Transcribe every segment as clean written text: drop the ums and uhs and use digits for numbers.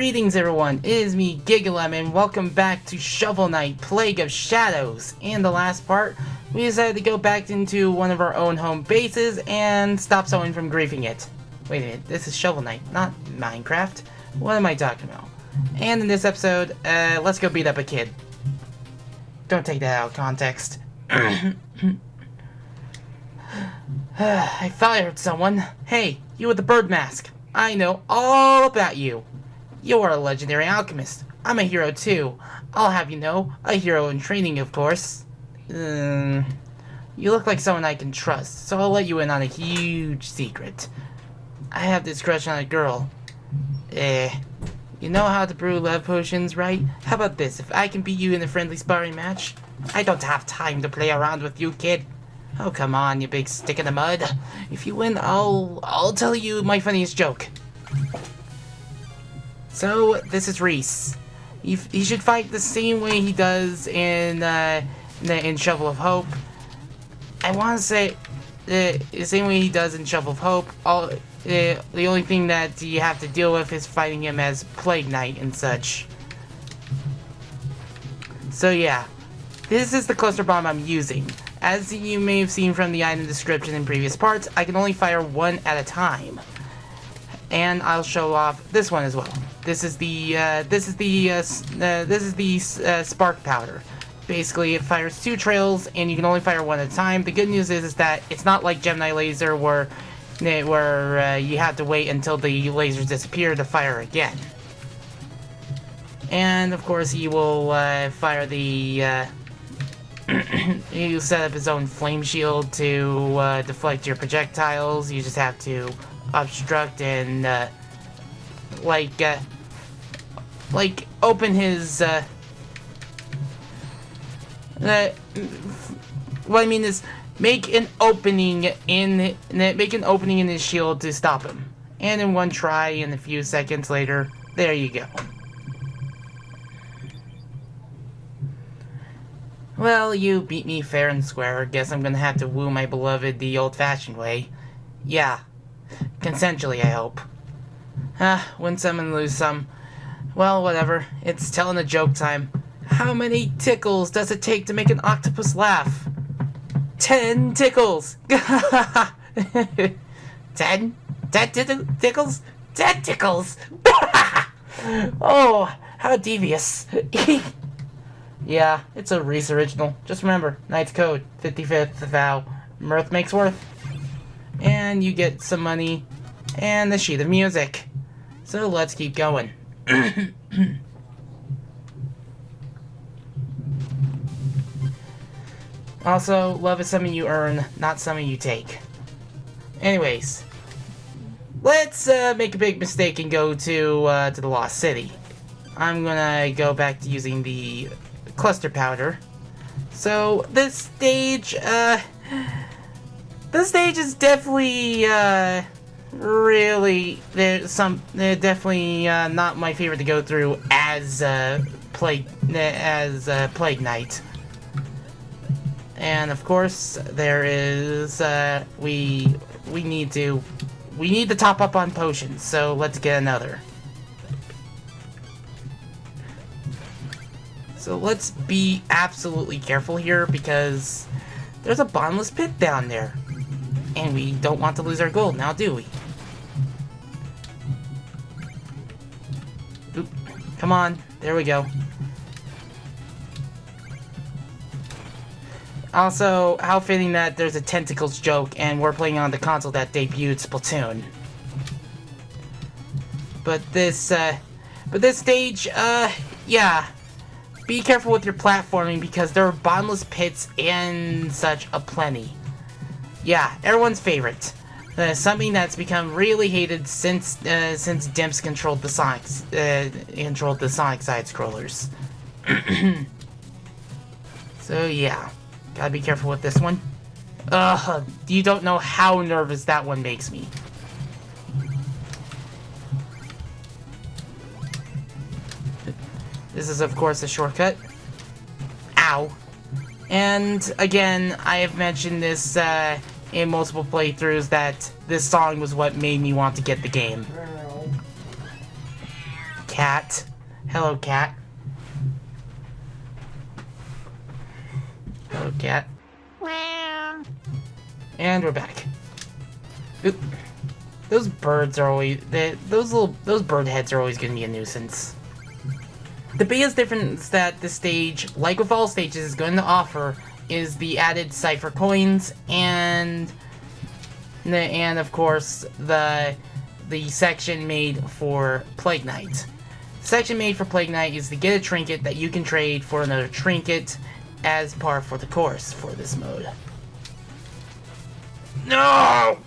Greetings everyone, it is me, Gigalem, and welcome back to Shovel Knight, Plague of Shadows. In the last part, we decided to go back into one of our own home bases and stop someone from griefing it. Wait a minute, this is Shovel Knight, not Minecraft. What am I talking about? And in this episode, let's go beat up a kid. Don't take that out of context. I thought I heard someone. Hey, you with the bird mask. I know all about you. You're a legendary alchemist. I'm a hero too. I'll have you know, a hero in training, of course. You look like someone I can trust, so I'll let you in on a huge secret. I have this crush on a girl. You know how to brew love potions, right? How about this, if I can beat you in a friendly sparring match? I don't have time to play around with you, kid. Oh, come on, you big stick in the mud. If you win, I'll tell you my funniest joke. So, this is Reese. He should fight the same way he does in Shovel of Hope. I want to say the same way he does in Shovel of Hope. The only thing that you have to deal with is fighting him as Plague Knight and such. So yeah, this is the cluster bomb I'm using. As you may have seen from the item description in previous parts, I can only fire one at a time. And I'll show off this one as well. This is the spark powder. Basically, it fires two trails, and you can only fire one at a time. The good news is that it's not like Gemini laser where you have to wait until the lasers disappear to fire again. And of course, he will fire the. He'll set up his own flame shield to deflect your projectiles. You just have to obstruct and open his what I mean is make an opening in his shield to stop him. And in one try, and a few seconds later, there you go. Well, you beat me fair and square. Guess I'm gonna have to woo my beloved the old-fashioned way. Yeah. Consensually, I hope. Win some and lose some. Well, whatever. It's telling a joke time. How many tickles does it take to make an octopus laugh? 10 tickles! 10? 10 tickles? 10 tickles! Oh, how devious. Yeah, it's a Reese original. Just remember, Knight's Code, 55th vow. Mirth makes worth. And you get some money and the sheet of music. So let's keep going. Also, love is something you earn, not something you take. Anyways, let's make a big mistake and go to the Lost City. I'm gonna go back to using the cluster powder. So this stage is definitely definitely not my favorite to go through as Plague Knight. And of course, there is we need to top up on potions. So let's get another. So let's be absolutely careful here because there's a bottomless pit down there. And we don't want to lose our gold now, do we? Oop. Come on, there we go. Also, how fitting that there's a tentacles joke and we're playing on the console that debuted Splatoon. But this stage, yeah. Be careful with your platforming because there are bottomless pits and such aplenty. Yeah, everyone's favorite. Something that's become really hated since Dimps controlled the Sonic side scrollers. So yeah, gotta be careful with this one. You don't know how nervous that one makes me. This is, of course, a shortcut. Ow. And, again, I have mentioned this in multiple playthroughs that this song was what made me want to get the game. cat. Hello, cat. Hello, cat. And we're back. Oop. Those birds are always those bird heads are always gonna be a nuisance. The biggest difference that this stage, like with all stages, is going to offer is the added cipher coins and of course the section made for Plague Knight. The section made for Plague Knight is to get a trinket that you can trade for another trinket as par for the course for this mode. No!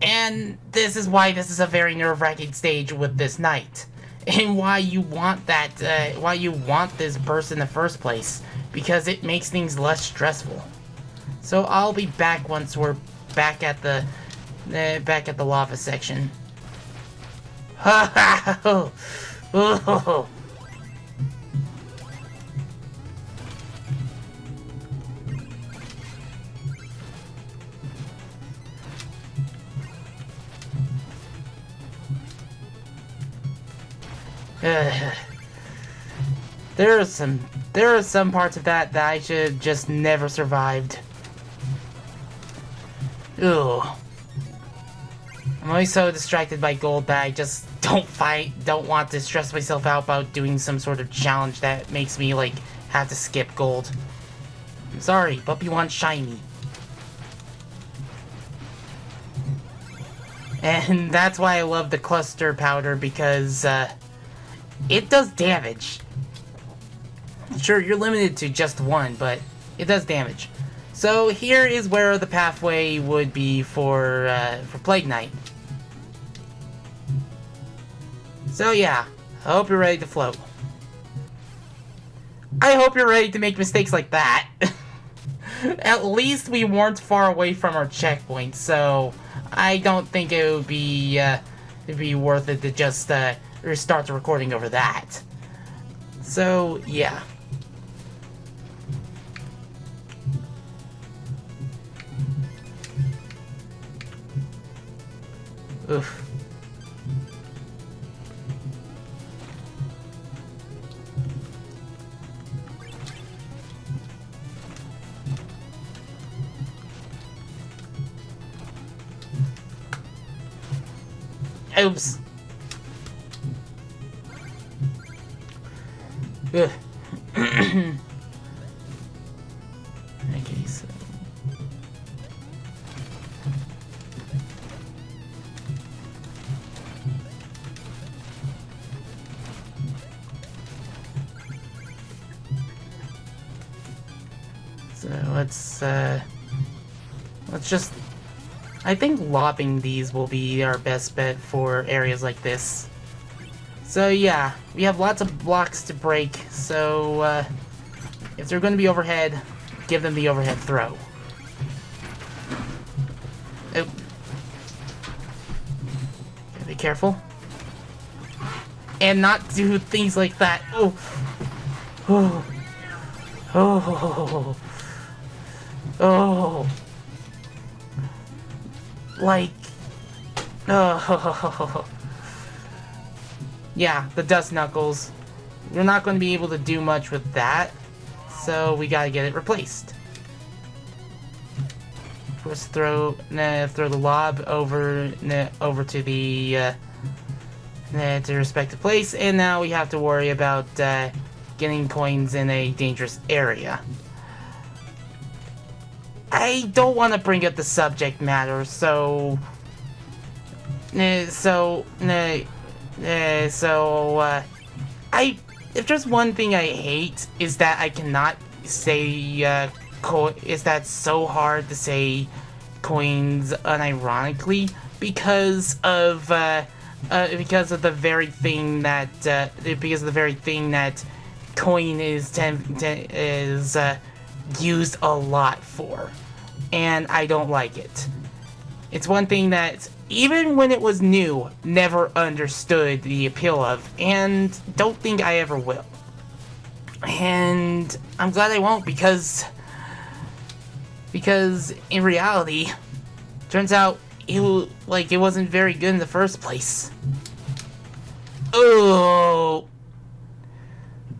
And this is why this is a very nerve-wracking stage with this knight. And why you want that, why you want this burst in the first place. Because it makes things less stressful. So I'll be back once we're back at the lava section. Ha ha! Oh. There are some parts of that I should have just never survived. Ugh. I'm always so distracted by gold that I just don't want to stress myself out about doing some sort of challenge that makes me, like, have to skip gold. I'm sorry, but we want shiny. And that's why I love the cluster powder, because, it does damage. Sure, you're limited to just one, but it does damage. So here is where the pathway would be for Plague Knight. So yeah, I hope you're ready to float. I hope you're ready to make mistakes like that. At least we weren't far away from our checkpoint, so I don't think it would be it'd be worth it to just restart the recording over that. So yeah. Oof. Oops. Ugh. Okay, so... let's just... I think lobbing these will be our best bet for areas like this. So yeah, we have lots of blocks to break, so if they're going to be overhead, give them the overhead throw. Oh. Gotta be careful. And not do things like that. Oh. Oh. Oh. Oh. Like... Oh. Yeah, the dust knuckles. We're not going to be able to do much with that, so we gotta get it replaced. First, throw the lob over to the to respective place, and now we have to worry about getting coins in a dangerous area. I don't want to bring up the subject matter, so if there's one thing I hate is that I cannot say is that so hard to say coins unironically because of the very thing that coin is used a lot for, and I don't like it. It's one thing that, even when it was new, never understood the appeal of, and don't think I ever will. And I'm glad I won't, because in reality, turns out it wasn't very good in the first place. Oh,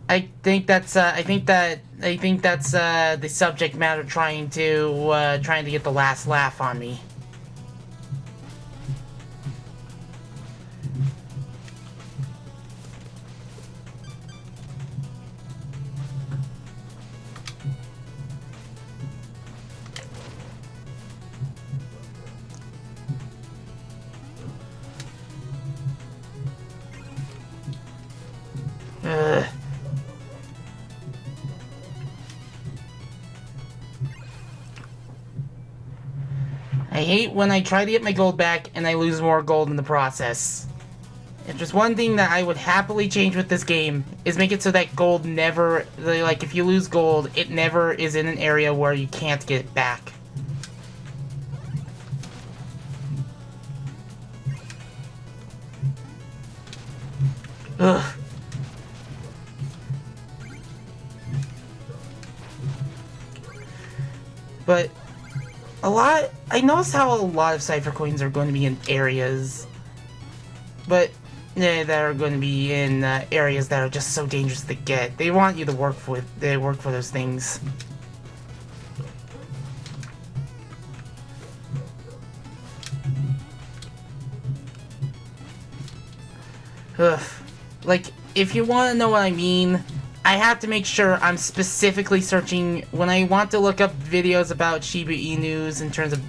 I think that's the subject matter trying to get the last laugh on me. Ugh. I hate when I try to get my gold back and I lose more gold in the process. If there's one thing that I would happily change with this game, is make it so that gold never, like if you lose gold, it never is in an area where you can't get it back. Ugh. But I noticed how a lot of cipher coins are going to be in areas, but that are going to be in areas that are just so dangerous to get. They want you to work for those things. Ugh. Like, if you want to know what I mean, I have to make sure I'm specifically searching when I want to look up videos about Shiba Inus in terms of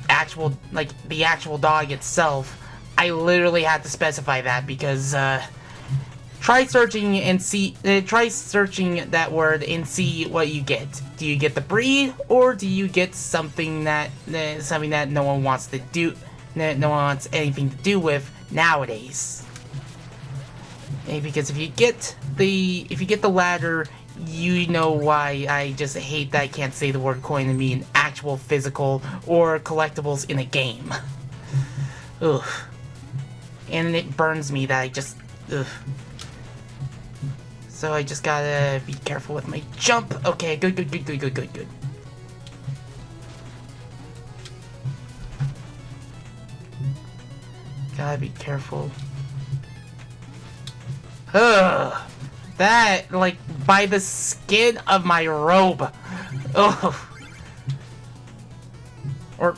the actual dog itself. I literally have to specify that because try searching that word and see what you get. Do you get the breed, or do you get something that no one wants to do, that no one wants anything to do with nowadays? Because if you get the latter, you know why I just hate that I can't say the word coin and mean actual physical or collectibles in a game. Ugh. And it burns me that I just... Ugh. So I just gotta be careful with my jump. Okay, good. Gotta be careful. Ugh. That, like, by the skin of my robe. Ugh. Or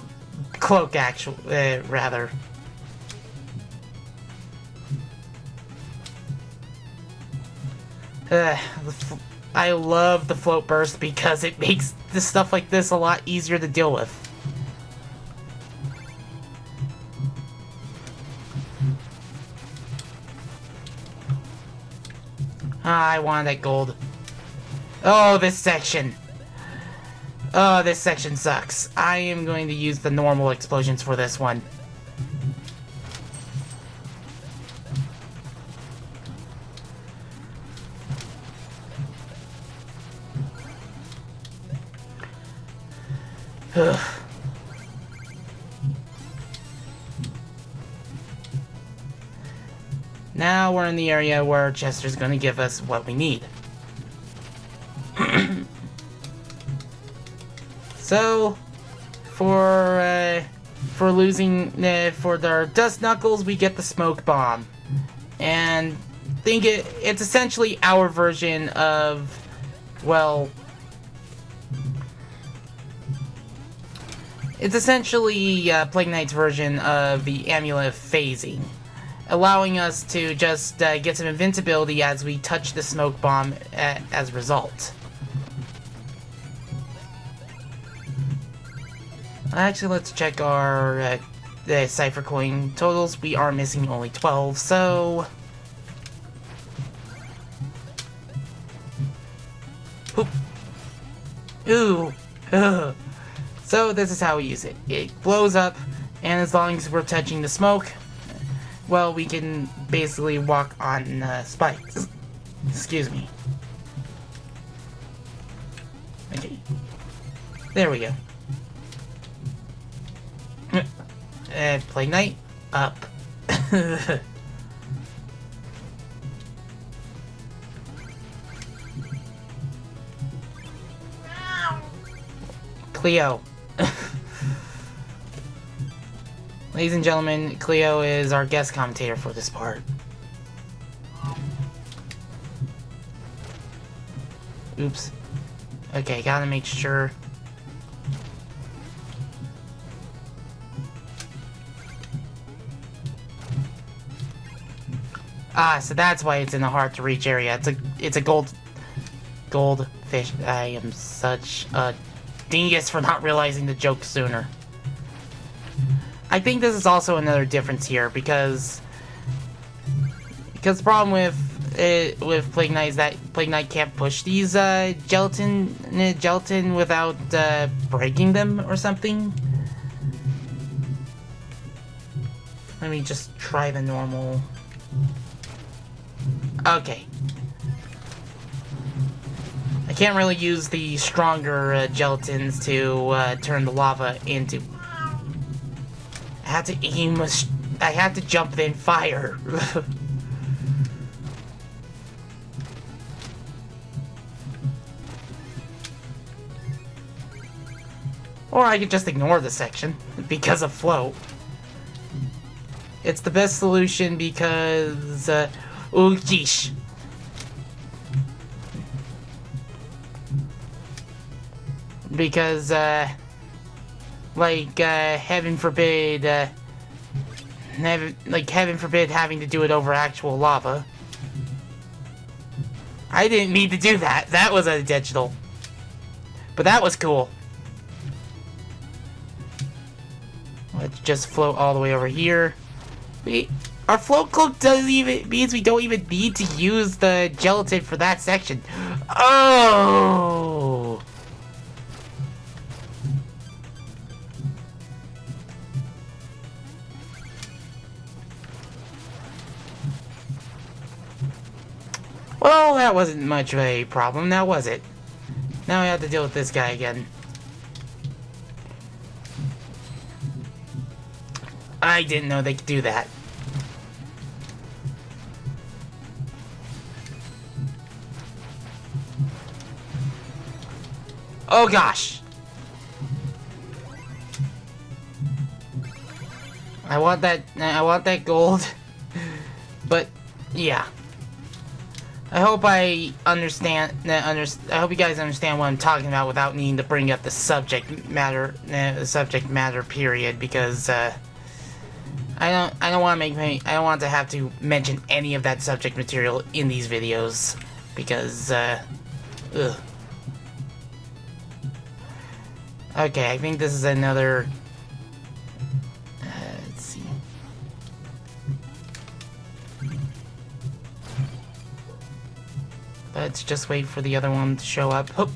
cloak, rather. I love the float burst because it makes the stuff like this a lot easier to deal with. I wanted that gold. Oh, this section. Oh, this section sucks. I am going to use the normal explosions for this one. Ugh. Now we're in the area where Chester's gonna give us what we need. So, for their dust knuckles, we get the smoke bomb, and it's essentially our version of, well, it's essentially Plague Knight's version of the amulet of phasing, allowing us to just get some invincibility as we touch the smoke bomb as a result. Actually, let's check our cipher coin totals. We are missing only 12, so... Oop. Ooh. Ugh. So this is how we use it. It blows up, and as long as we're touching the smoke, well, we can basically walk on spikes. Excuse me. Okay. There we go. Plague Knight, up. Cleo. Ladies and gentlemen, Cleo is our guest commentator for this part. Oops. Okay, gotta make sure. Ah, so that's why it's in a hard to reach area. It's a goldfish. I am such a dingus for not realizing the joke sooner. I think this is also another difference here because the problem with Plague Knight is that Plague Knight can't push these gelatin without breaking them or something. Let me just try the normal. Okay. I can't really use the stronger gelatins to turn the lava into. I had to aim. I had to jump then fire. Or I could just ignore the section because of float. It's the best solution because. Oh, yeesh. Because, heaven forbid, heaven forbid having to do it over actual lava. I didn't mean to do that. That was unintentional. But that was cool. Let's just float all the way over here. Our float cloak means we don't even need to use the gelatin for that section. Oh! Well, that wasn't much of a problem, now was it? Now I have to deal with this guy again. I didn't know they could do that. Oh gosh! I want that gold. But yeah. I hope I understand. I hope you guys understand what I'm talking about without needing to bring up the subject matter. Period. Because I don't want to have to mention any of that subject material in these videos because ugh. Okay, I think this is another. Let's see. Let's just wait for the other one to show up. Hoop.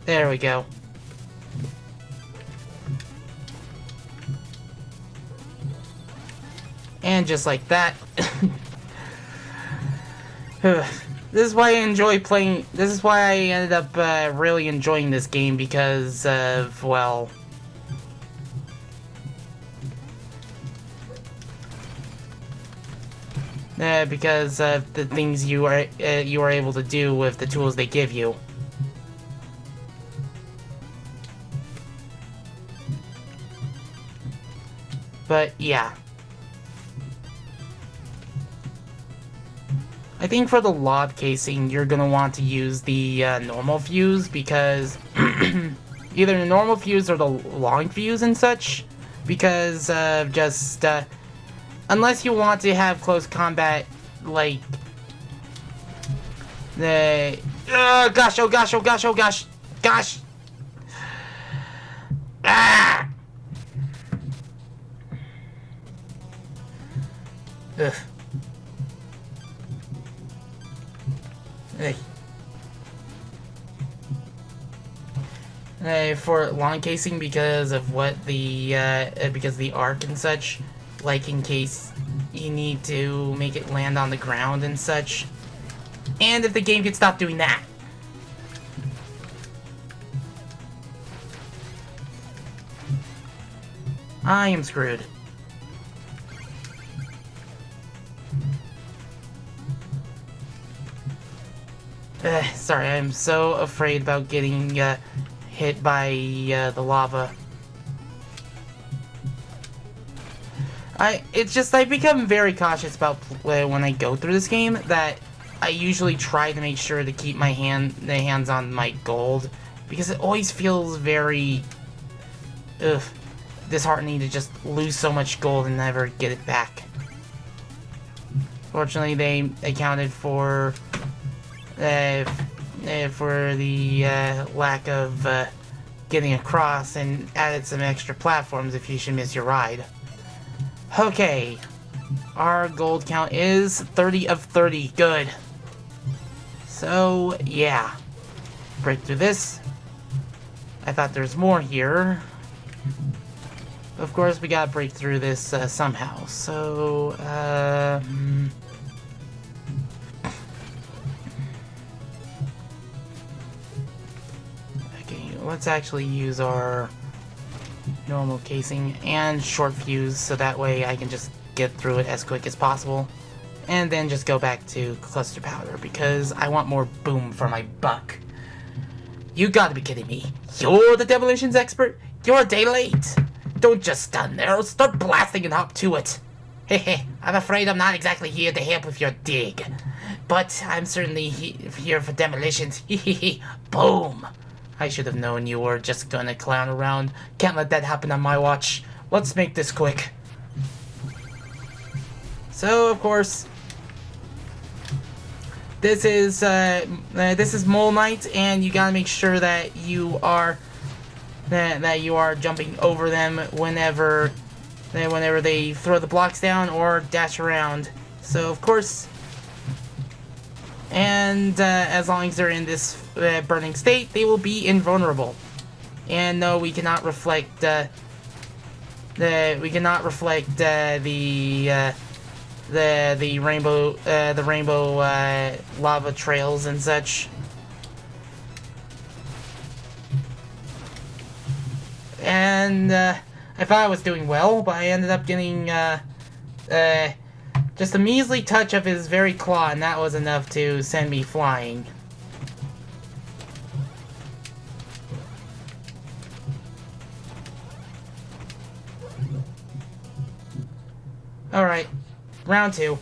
There we go. And just like that. This is why I enjoy playing. This is why I ended up really enjoying this game because of, well, because of the things you are able to do with the tools they give you. But yeah. I think for the lob casing, you're gonna want to use the normal fuse because either the normal fuse or the long fuse and such, because just unless you want to have close combat, like the gosh, oh gosh, oh gosh, oh gosh, gosh, ah. Ugh. For long casing because of what the because the arc and such, like in case you need to make it land on the ground and such, and if the game could stop doing that. I am screwed. Sorry, I'm so afraid about getting hit by the lava. It's just I become very cautious about when I go through this game that I usually try to make sure to keep my hands on my gold, because it always feels very disheartening to just lose so much gold and never get it back. Fortunately, they accounted for the lack of getting across and added some extra platforms if you should miss your ride. Okay, our gold count is 30 of 30. Good. So, yeah. Break through this. I thought there's more here. Of course, we gotta break through this somehow. So, okay, let's actually use our normal casing and short fuse, so that way I can just get through it as quick as possible. And then just go back to cluster powder, because I want more boom for my buck. You gotta be kidding me. You're the demolitions expert? You're a day late. Don't just stand there. Start blasting and hop to it. Hehe, I'm afraid I'm not exactly here to help with your dig. But I'm certainly here for demolitions. Hehehe, boom. I should have known you were just gonna clown around. Can't let that happen on my watch. Let's make this quick. So, of course, this is Mole Knight, and you gotta make sure that you are jumping over them whenever they throw the blocks down or dash around. So, of course, and as long as they're in this burning state, they will be invulnerable. And no, we cannot reflect the rainbow lava trails and such. And I thought I was doing well, but I ended up getting just a measly touch of his very claw, and that was enough to send me flying. Alright, round 2.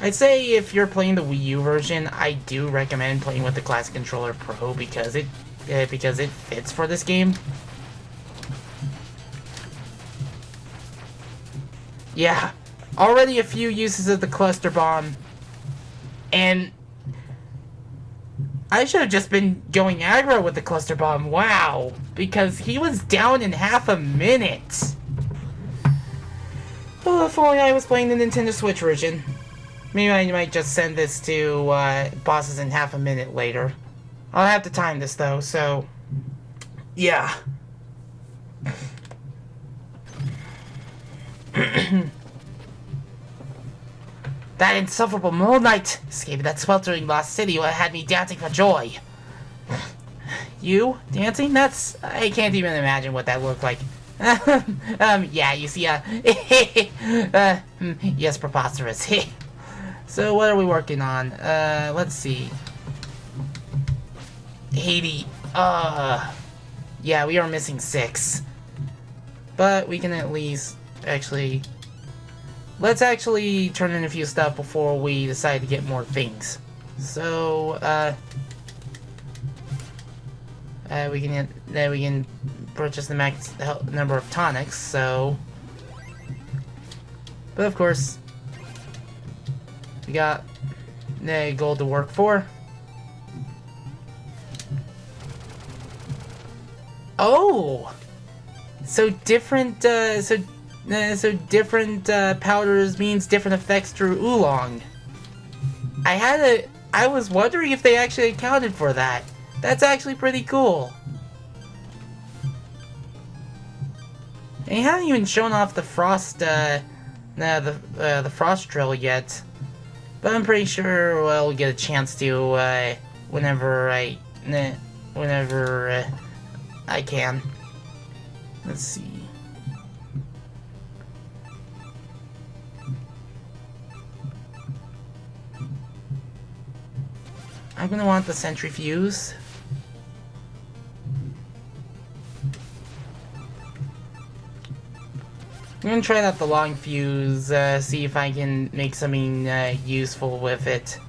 I'd say if you're playing the Wii U version, I do recommend playing with the Classic Controller Pro, because it fits for this game. Yeah, already a few uses of the cluster bomb, and I should have just been going aggro with the cluster bomb. Wow, because he was down in half a minute. Oh, if only I was playing the Nintendo Switch version. Maybe I might just send this to bosses in half a minute later. I'll have to time this though, so yeah. That insufferable Mole Knight escaping that sweltering lost city had me dancing for joy. You dancing? I can't even imagine what that looked like. Yeah, you see, yes, preposterous. So, what are we working on? Let's see. 80. Yeah, we are missing 6. But we can at least actually... Let's actually turn in a few stuff before we decide to get more things. So, we can purchase the max number of tonics, so... But of course, we got the gold to work for. Oh! So different, different powders means different effects through Oolong. I was wondering if they actually accounted for that. That's actually pretty cool. And you haven't even shown off the frost, the frost drill yet. But I'm pretty sure we'll get a chance to, whenever I can. Let's see. I'm gonna want the centrifuge. I'm gonna try out the long fuse, see if I can make something useful with it.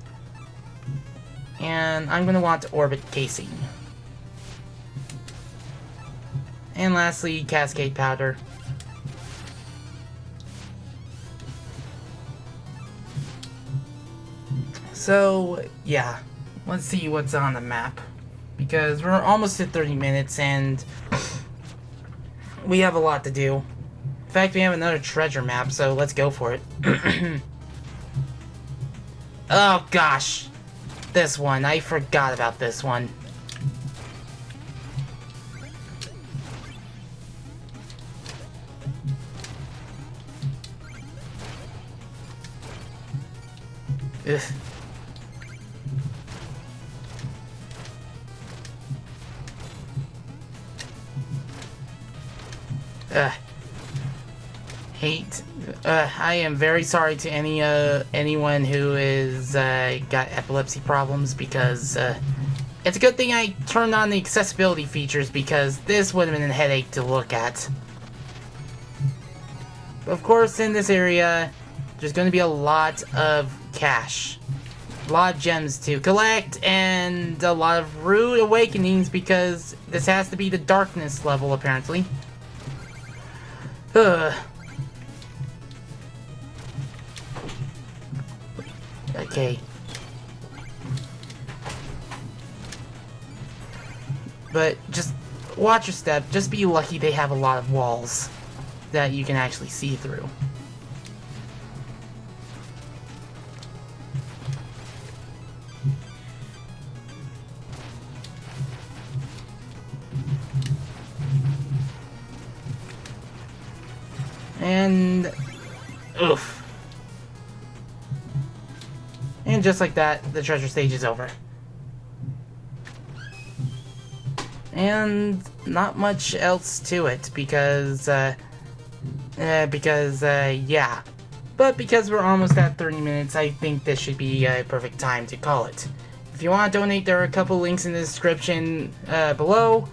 And I'm gonna want orbit casing. And lastly, cascade powder. So, yeah. Let's see what's on the map. Because we're almost at 30 minutes and we have a lot to do. In fact, we have another treasure map, so let's go for it. Oh gosh. This one. I forgot about this one. Ugh. I am very sorry to anyone who is got epilepsy problems, because it's a good thing I turned on the accessibility features, because this would have been a headache to look at. Of course, in this area, there's going to be a lot of cash, a lot of gems to collect, and a lot of rude awakenings, because this has to be the darkness level, apparently. Ugh. Okay. But just watch your step. Just be lucky they have a lot of walls that you can actually see through. And oof. And just like that, the treasure stage is over. And not much else to it, because yeah. But because we're almost at 30 minutes, I think this should be a perfect time to call it. If you want to donate, there are a couple links in the description below.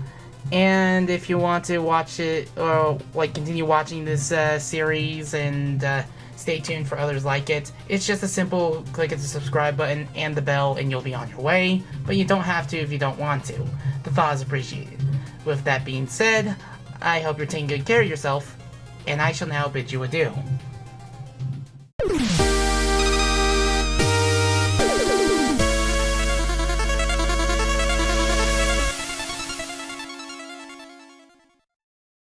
And if you want to watch it, or like continue watching this series and stay tuned for others like it, it's just a simple click at the subscribe button and the bell and you'll be on your way. But you don't have to if you don't want to. The thought is appreciated. With that being said, I hope you're taking good care of yourself, and I shall now bid you adieu.